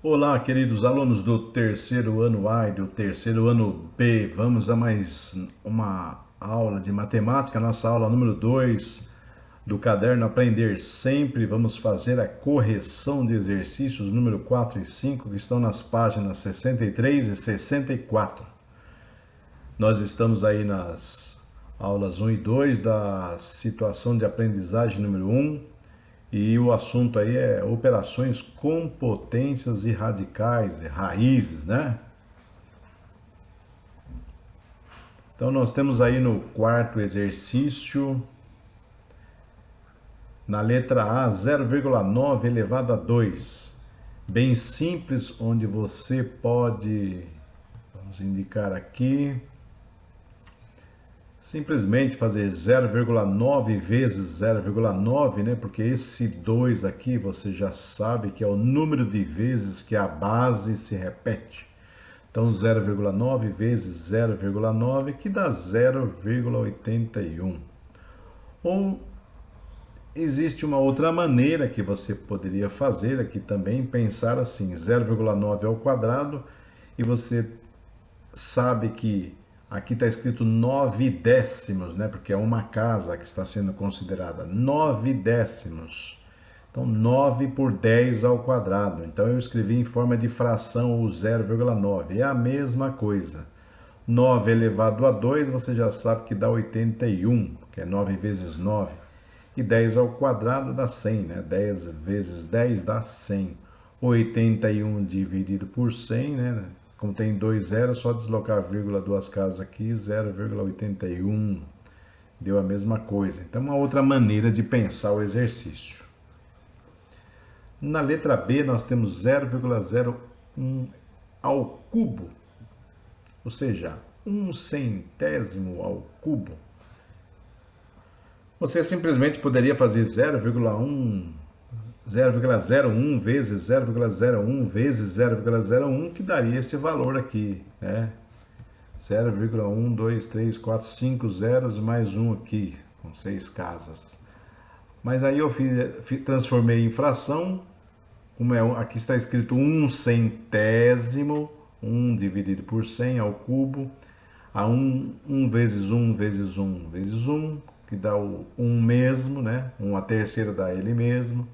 Olá, queridos alunos do terceiro ano A e do terceiro ano B. Vamos a mais uma aula de matemática, nossa aula número 2 do caderno Aprender Sempre. Vamos fazer a correção de exercícios número 4 e 5, que estão nas páginas 63 e 64. Nós estamos aí nas aulas 1 e 2 da situação de aprendizagem número 1. E o assunto aí é operações com potências e radicais, raízes, né? Então nós temos aí no quarto exercício, na letra A, 0,9 elevado a 2. Bem simples, onde você pode, vamos indicar aqui, simplesmente fazer 0,9 vezes 0,9, né? Porque esse 2 aqui você já sabe que é o número de vezes que a base se repete. Então 0,9 vezes 0,9 que dá 0,81. Ou existe uma outra maneira que você poderia fazer aqui também, pensar assim, 0,9 ao quadrado, e você sabe que aqui está escrito 9 décimos, né? Porque é uma casa que está sendo considerada 9 décimos. Então, 9 por 10 ao quadrado. Então, eu escrevi em forma de fração o 0,9. É a mesma coisa. 9 elevado a 2, você já sabe que dá 81, que é 9 vezes 9. E 10 ao quadrado dá 100, né? 10 vezes 10 dá 100. 81 dividido por 100, né? Como tem dois zeros, só deslocar a vírgula duas casas aqui, 0,81. Deu a mesma coisa. Então, uma outra maneira de pensar o exercício. Na letra B, nós temos 0,01 ao cubo, ou seja, 1/100º ao cubo. Você simplesmente poderia fazer 0,01 vezes 0,01 vezes 0,01, que daria esse valor aqui, né? 0,1, 2, 3, 4, 5 zeros mais um aqui, com 6 casas. Mas aí eu transformei em fração, como aqui está escrito 1/100º, 1 dividido por 100 ao cubo, a 1 vezes 1 vezes 1 vezes 1, que dá o 1 mesmo, né? 1 a terceira dá ele mesmo.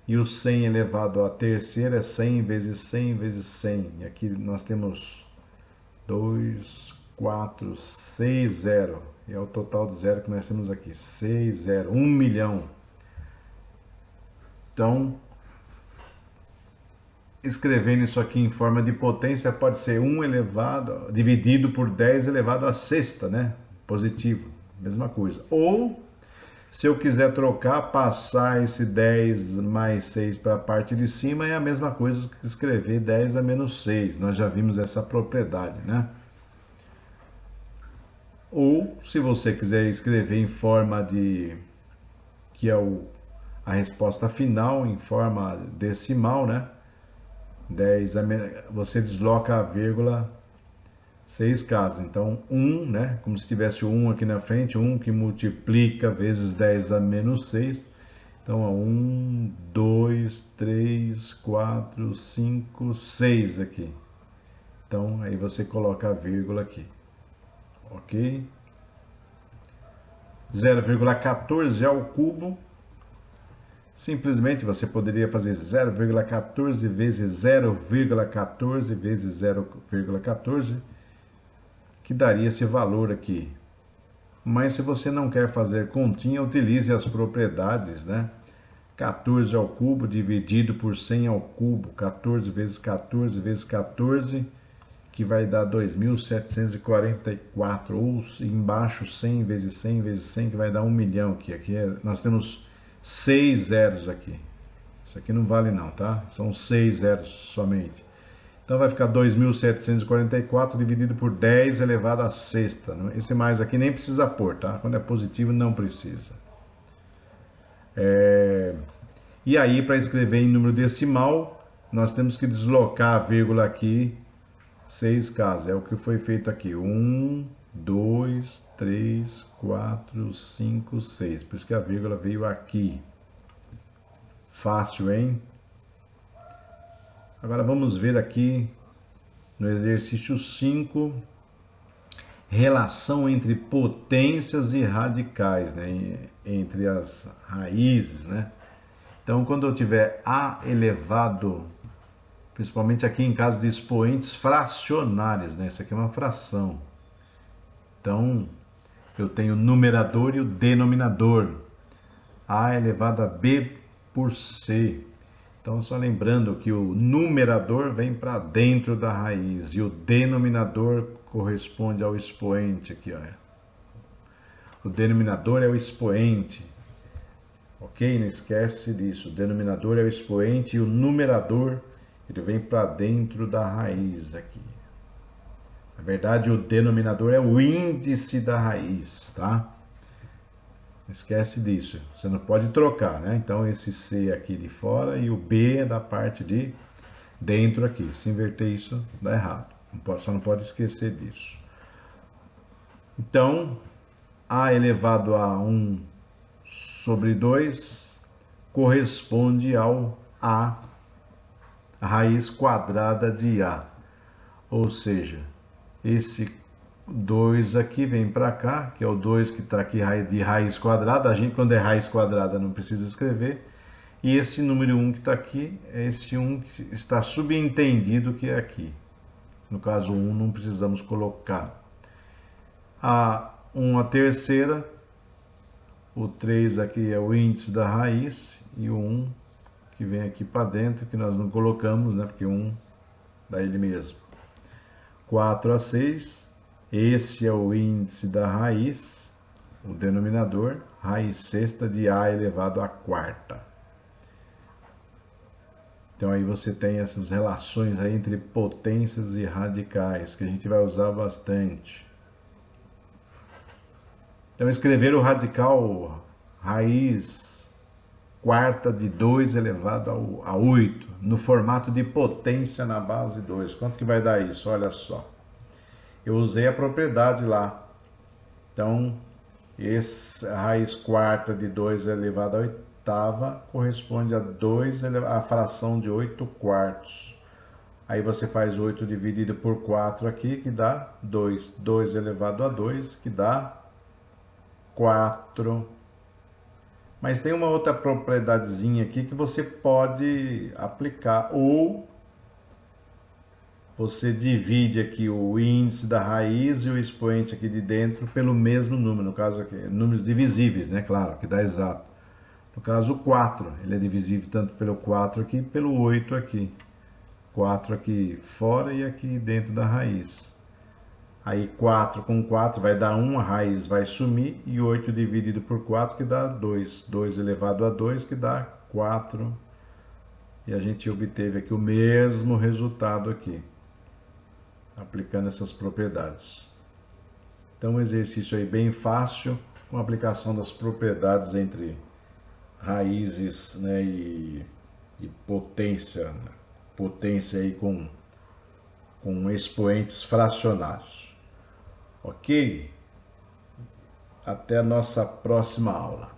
E o 100 elevado à terceira é 100 vezes 100 vezes 100. E aqui nós temos 2, 4, 6, 0. E é o total de zero que nós temos aqui. 6, 0, 1 milhão. Então, escrevendo isso aqui em forma de potência, pode ser 1 elevado, dividido por 10 elevado à sexta, né? Positivo, mesma coisa. Ou, se eu quiser trocar, passar esse 10 mais 6 para a parte de cima, é a mesma coisa que escrever 10 a menos 6. Nós já vimos essa propriedade, né? Ou, se você quiser escrever em forma de, que é a resposta final, em forma decimal, né? 10 você desloca a vírgula 6 casas. Então, 1, né? Como se tivesse o 1 aqui na frente, 1 que multiplica vezes 10 a menos 6. Então, 1, 2, 3, 4, 5, 6 aqui. Então, aí você coloca a vírgula aqui. Ok? 0,14 ao cubo. Simplesmente você poderia fazer 0,14 vezes 0,14 vezes 0,14, que daria esse valor aqui. Mas se você não quer fazer continha, utilize as propriedades, né? 14 ao cubo dividido por 100 ao cubo, 14 vezes 14 vezes 14, que vai dar 2.744, ou embaixo 100 vezes 100 vezes 100, que vai dar 1 milhão aqui. Nós temos 6 zeros aqui. Isso aqui não vale não, tá? São 6 zeros somente. Então vai ficar 2.744 dividido por 10 elevado à sexta. Esse mais aqui nem precisa pôr, tá? Quando é positivo não precisa. E aí, para escrever em número decimal, nós temos que deslocar a vírgula aqui 6 casas. É o que foi feito aqui. 1, 2, 3, 4, 5, 6. Por isso que a vírgula veio aqui. Fácil, hein? Agora vamos ver aqui no exercício 5, relação entre potências e radicais, né? Entre as raízes, né? Então, quando eu tiver A elevado, principalmente aqui em caso de expoentes fracionários, né? Isso aqui é uma fração. Então, eu tenho o numerador e o denominador. A elevado a B por C. Então, só lembrando que o numerador vem para dentro da raiz e o denominador corresponde ao expoente aqui, ó. O denominador é o expoente. Ok? Não esquece disso. O denominador é o expoente e o numerador ele vem para dentro da raiz aqui. Na verdade, o denominador é o índice da raiz, tá? Não esquece disso. Você não pode trocar, né? Então, esse C aqui de fora e o B é da parte de dentro aqui. Se inverter isso, dá errado. Só não pode esquecer disso. Então, A elevado a 1 sobre 2 corresponde ao A, a raiz quadrada de A. Ou seja, esse 2 aqui vem para cá, que é o 2 que está aqui de raiz quadrada. A gente, quando é raiz quadrada, não precisa escrever. E esse número 1 que está aqui, é esse 1 que está subentendido que é aqui. No caso, 1 não precisamos colocar. A 1 a terceira, o 3 aqui é o índice da raiz, e o 1 que vem aqui para dentro, que nós não colocamos, né? Porque 1 dá ele mesmo. 4 a 6, esse é o índice da raiz, o denominador, raiz sexta de A elevado à quarta. Então aí você tem essas relações aí entre potências e radicais, que a gente vai usar bastante. Então escrever o radical raiz quarta de 2 elevado a 8, no formato de potência na base 2. Quanto que vai dar isso? Olha só. Eu usei a propriedade lá. Então, a raiz quarta de 2 elevado a oitava corresponde a 2, a fração de 8 quartos. Aí você faz 8 dividido por 4 aqui, que dá 2. 2 elevado a 2, que dá 4. Mas tem uma outra propriedadezinha aqui que você pode aplicar. Ou você divide aqui o índice da raiz e o expoente aqui de dentro pelo mesmo número. No caso aqui, números divisíveis, né? Claro, que dá exato. No caso, o 4. Ele é divisível tanto pelo 4 aqui, pelo 8 aqui. 4 aqui fora e aqui dentro da raiz. Aí 4 com 4 vai dar 1, a raiz vai sumir, e 8 dividido por 4 que dá 2. 2 elevado a 2 que dá 4. E a gente obteve aqui o mesmo resultado aqui, aplicando essas propriedades. Então um exercício aí bem fácil, com a aplicação das propriedades entre raízes, né, e potência, né? Potência aí com expoentes fracionários. Ok? Até a nossa próxima aula.